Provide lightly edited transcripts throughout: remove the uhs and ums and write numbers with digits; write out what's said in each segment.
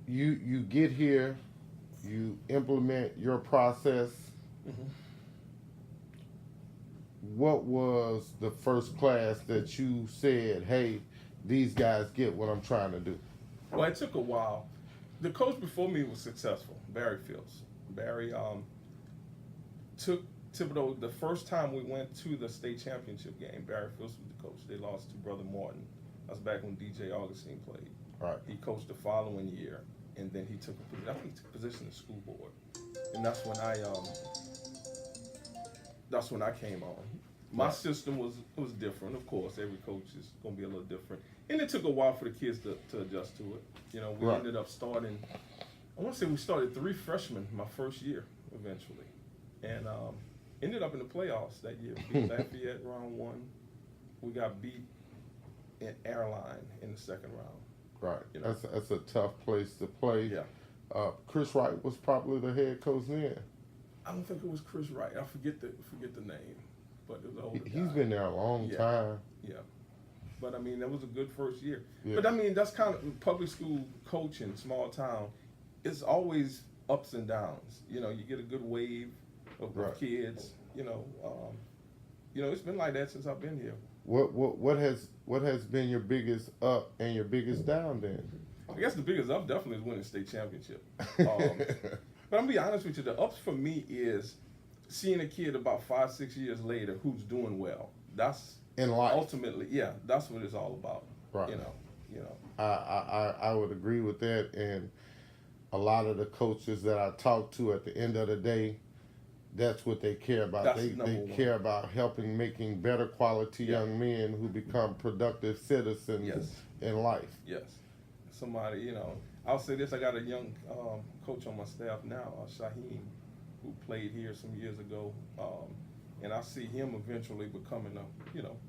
you get here, you implement your process. Hmm. What was the first class that you said, "Hey, these guys get what I'm trying to do"? Well, it took a while. The coach before me was successful, Barry Fields. Barry took Thibodaux the first time we went to the state championship game. Barry Fields was the coach. They lost to Brother Morton. That's back when DJ Augustine played. Right. He coached the following year, and then he took I think he took a position in the school board, and that's when I came on. My Right. system was different, of course. Every coach is going to be a little different, and it took a while for the kids to adjust to it. You know, we Right. ended up starting. I want to say we started 3 freshmen my first year, eventually, and ended up in the playoffs that year. Beat Lafayette round one. We got beat in Airline in the second round. Right. You know. That's a tough place to play. Yeah. Chris Wright was probably the head coach then. I don't think it was Chris Wright. I forget the name, but it was an older He's guy. been there a long Yeah. time. Yeah. But I mean, that was a good first year. Yeah. But I mean, that's kind of public school coaching, small town. It's always ups and downs. You know, you get a good wave of Right. kids. It's been like that since I've been here. What has been your biggest up and your biggest down then? I guess the biggest up definitely is winning state championship. But I'm gonna be honest with you. The ups for me is seeing a kid about 5, 6 years later who's doing well. That's In life. ultimately, yeah, that's what it's all about. Right. You know. I would agree with that, and a lot of the coaches that I talk to at the end of the day, that's what they care about. That's They number one. care about making better quality Yeah. young men who become productive citizens Yes. in life. Yes. Somebody, I'll say this. I got a young coach on my staff now, Shaheem, who played here some years ago. And I see him eventually becoming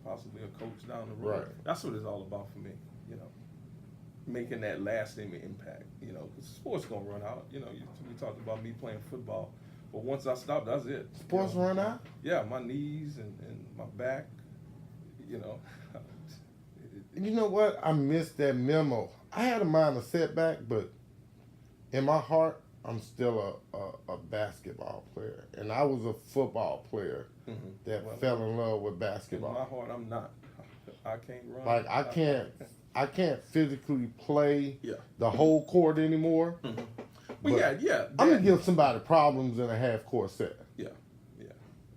possibly a coach down the road. Right. That's what it's all about for me, making that lasting impact, because sports going to run out. We talked about me playing football, but once I stop, that's it. Sports run out? Yeah, my knees and my back, You know what? I missed that memo. I had a minor setback, but in my heart, I'm still a basketball player, and I was a football player that fell in love with in my basketball. heart, I'm not. I can't run. Like I can't physically play Yeah. the whole court anymore. But yeah. I'm gonna give somebody problems in a half court set. Yeah.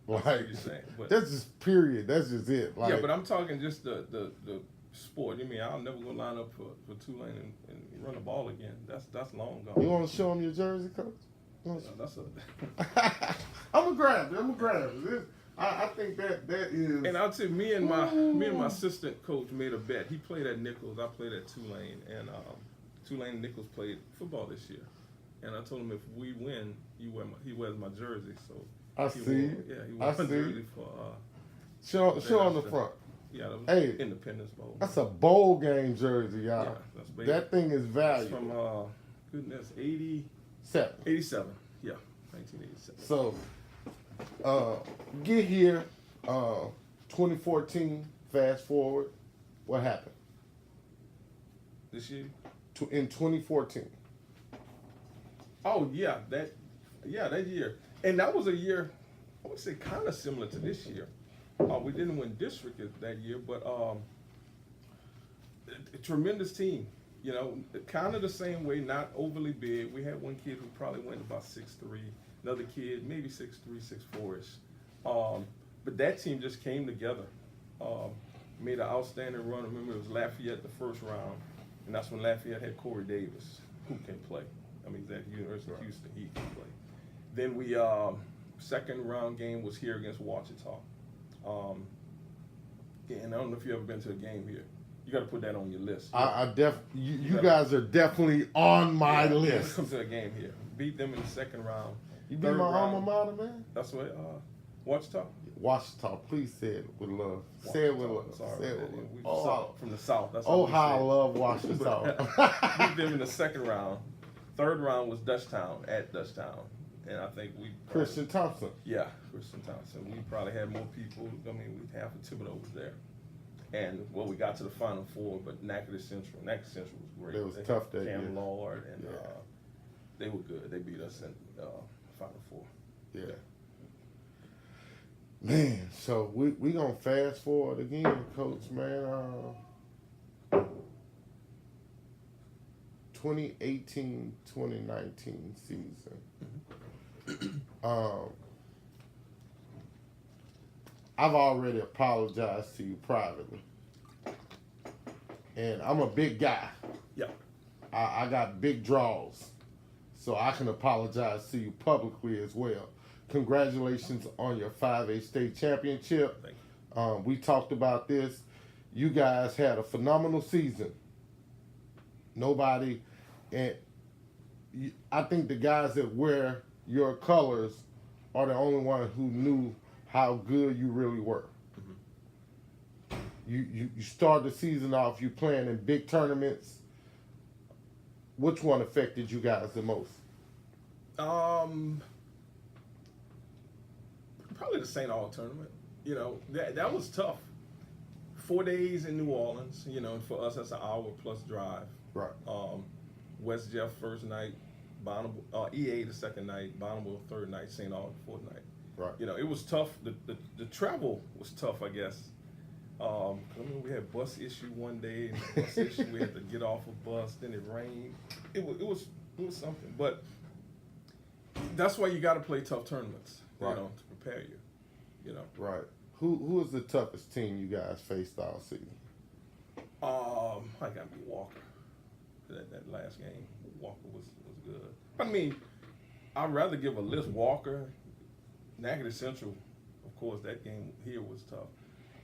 Like what you're saying, but- that's just period. That's just it. Like, Yeah, but I'm talking just the sport. I'll never go line up for Tulane and run the ball again. That's long gone. you want to show them your jersey, coach? That's a. I'm gonna grab it. I think that is. And I'll tell you, me and my assistant coach made a bet. He played at Nichols. I played at Tulane, and Tulane and Nichols played football this year. And I told him if we win, he wears my jersey. So I he see. He wore my jersey for. Show on the front. Yeah, that was Hey, Independence Bowl. That's a bowl game jersey, y'all. Yeah, that's big. That thing is It's valuable. from goodness, 7. 87. Yeah, 1987. So, get here, 2014. Fast forward, what happened This year? in 2014? Oh yeah, that year, and that was a year I would say kind of similar to this year. We didn't win district that year, but a tremendous team. Kind of the same way, not overly big. We had one kid who probably went about 6'3", another kid maybe 6'3", 6'4"ish. But that team just came together, made an outstanding run. I remember it was Lafayette the first round, and that's when Lafayette had Corey Davis, who can play. I mean, he's at the University of Houston, he can play. Then we second round game was here against Ouachita. And I don't know if you've ever been to a game here. You got to put that on your list. You guys are definitely on my list. Come to a game here. Beat them in the second round. You be my alma mater, man. That's what Ouachita. Ouachita, please say it with love. Say it with love. Sorry, Say it with we love. from the South. That's Oh, we how I say it. love Ouachita. Beat them in the second round. Third round was Dutchtown at Dutchtown, and I think we Christian Thompson. Yeah, Christian Thompson. We probably had more people. I mean, half of Thibodaux was there. And well, we got to the Final Four, but Natchitoches Central was great. It was They tough had that Cam year. Lord, and Yeah. they were good. They beat us in Final Four. Yeah. Man, so we gonna fast forward again, Coach, man. 2018-2019 season. I've already apologized to you privately. And I'm a big guy. Yeah. I got big draws. So I can apologize to you publicly as well. Congratulations on your 5A state championship. Thank you. We talked about this. You guys had a phenomenal season. Nobody, and I think the guys that wear your colors are the only one who knew how good you really were. You start the season off, you playing in big tournaments. Which one affected you guys the most? Probably the St. Aug tournament. You know, that was tough. 4 days in New Orleans. You know, for us that's an hour plus drive. Right. West Jeff first night, Bonneville, EA the second night, Bonneville third night, St. Aug the fourth night. Right. You know, it was tough. The travel was tough, I guess. I mean, we had bus issue one day, and the bus issue we had to get off a bus. Then it rained. It was something, but that's why you got to play tough tournaments, Right. you know, to prepare you. You know. Right. Who was the toughest team you guys faced all season? I got to be Walker. That last game, Walker was good. I mean, I'd rather give a list Walker, Natchitoches Central. Of course, that game here was tough.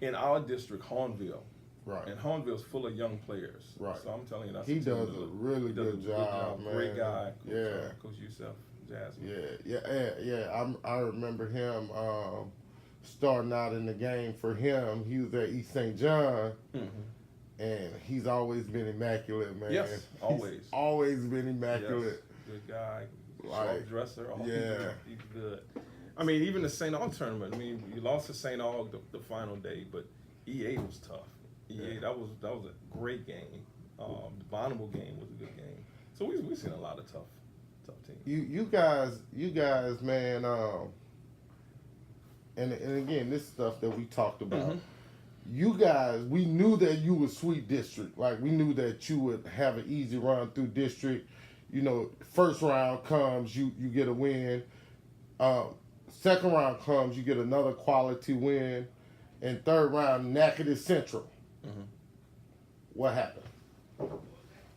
In our district, Hornville. Right. And Hornville's full of young players. Right. So I'm telling you, that's He a team does to a look- really he does good job, man. Great guy. Coach, Yeah. Coach Youssef, Jasmine. Yeah. I remember him starting out in the game for him. He was at East St. John, and he's always been immaculate, man. Yes, always. He's always been immaculate. Yes, good guy. Like, Sharp dresser. Oh, yeah. He's good. I mean, even the St. Aug tournament. I mean, you lost to St. Aug the final day, but EA was tough. EA, that was a great game. The Bonneville game was a good game. So we've seen a lot of tough teams. You guys, man. And again, this stuff that we talked about. You guys, we knew that you would sweep district. Like, we knew that you would have an easy run through district. You know, first round comes, you get a win. Second round comes, you get another quality win. And third round, Natchitoches Central. What happened?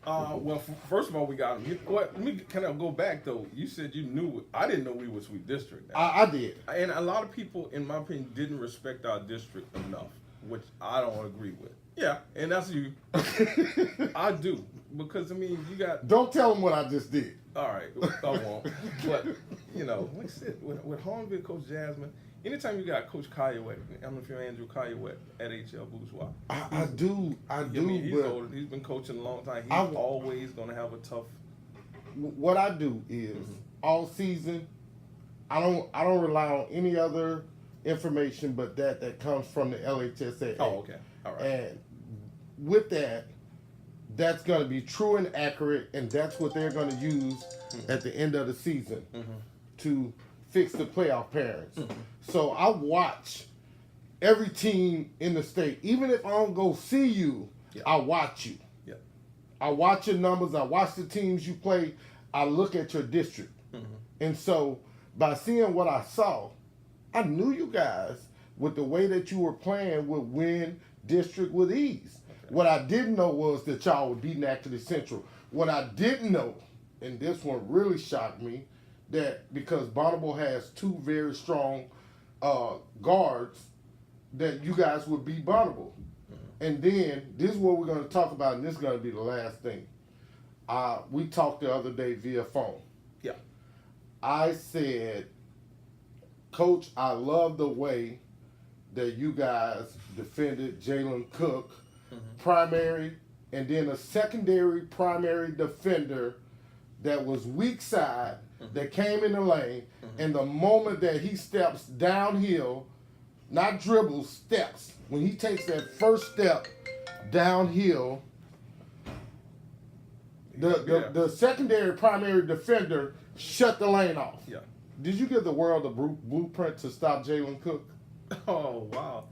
Well, first of all, we got him. Let me kind of go back though. You said you knew. I didn't know we would sweep district. I did. And a lot of people, in my opinion, didn't respect our district enough, which I don't agree with. Yeah, and that's you. I do, because I mean, you got. Don't tell them what I just did. All right, I won't. But you know, like I said, with Hornville, Coach Jasmine, anytime you got Coach Caillouette, I don't know if you're Andrew Caillouette at HL Bourgeois. I do. I mean, he's but older. He's been coaching a long time. He's I- always going to have a tough. what I do is all season, I don't rely on any other information but that comes from the LHSAA. Oh, okay, all right. And with that, that's going to be true and accurate, and that's what they're going to use at the end of the season to fix the playoff pairings. So I watch every team in the state. Even if I don't go see you, I watch you. Yeah. I watch your numbers. I watch the teams you play. I look at your district. And so by seeing what I saw, I knew you guys, with the way that you were playing, would win district with ease. Okay. What I didn't know was that y'all would beat Natchitoches Central. What I didn't know, and this one really shocked me, that because Bonneville has two very strong guards, that you guys would beat Bonneville. And then, this is what we're going to talk about, and this is going to be the last thing. We talked the other day via phone. Yeah. I said, Coach, I love the way that you guys defended Jalen Cook, primary, and then a secondary primary defender that was weak side, that came in the lane, and the moment that he steps downhill, not dribbles, steps. When he takes that first step downhill, the secondary primary defender shut the lane off. Yeah. Did you give the world a blueprint to stop Jalen Cook? Oh wow.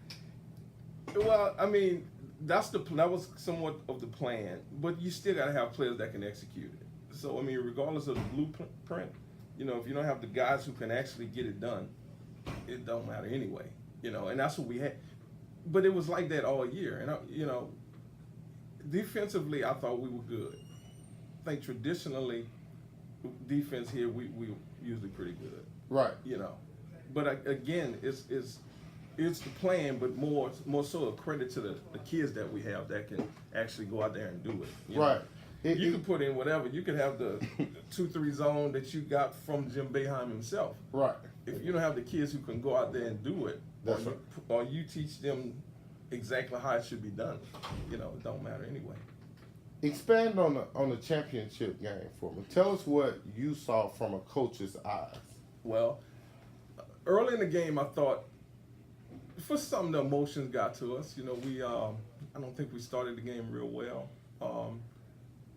Well, I mean, that was somewhat of the plan, but you still got to have players that can execute it. So I mean, regardless of the blueprint, you know, if you don't have the guys who can actually get it done, it don't matter anyway. You know, and that's what we had. But it was like that all year, and you know, defensively, I thought we were good. I think traditionally, defense here we usually pretty good. Right. You know, but again, it's the plan, but more so a credit to the kids that we have that can actually go out there and do it. You Right. know? You can put in whatever. You could have the 2-3 zone that you got from Jim Boeheim himself. Right. If you don't have the kids who can go out there and do it, That's or you teach them exactly how it should be done, you know, it don't matter anyway. Expand on the championship game for me. Tell us what you saw from a coach's eyes. Well, early in the game, I thought, for some, the emotions got to us. You know, I don't think we started the game real well.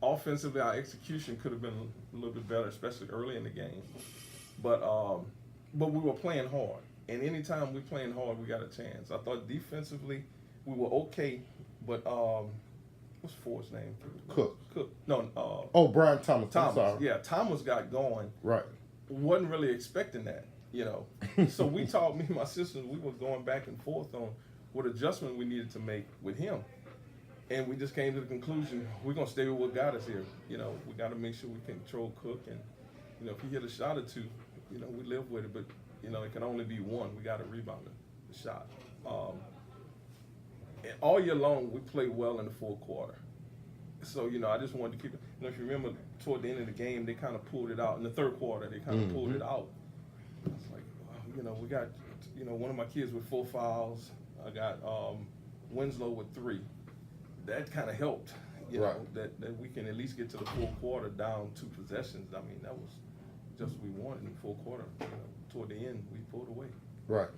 Offensively, our execution could have been a little bit better, especially early in the game. But we were playing hard, and anytime we're playing hard, we got a chance. I thought defensively, we were okay, but what's Ford's name? Cook. No. Brian Thomas. I'm Thomas. sorry. Yeah, Thomas got going. Right. Wasn't really expecting that, you know. So me and my sisters, we were going back and forth on what adjustment we needed to make with him. And we just came to the conclusion, we're going to stay with what got us here. You know, we got to make sure we can control Cook. And, you know, if he hit a shot or two, you know, we live with it. But, you know, it can only be one. We got to rebound the shot. And all year long, we played well in the fourth quarter. So, you know, I just wanted to keep it. You know, if you remember, toward the end of the game, they kind of pulled it out. In the third quarter, they kind of pulled it out. I was like, wow, you know, we got, you know, one of my kids with 4 fouls. I got Winslow with 3. That kind of helped, you know, that we can at least get to the fourth quarter down 2 possessions. I mean, that was just what we wanted in the fourth quarter. You know, toward the end, we pulled away. Right.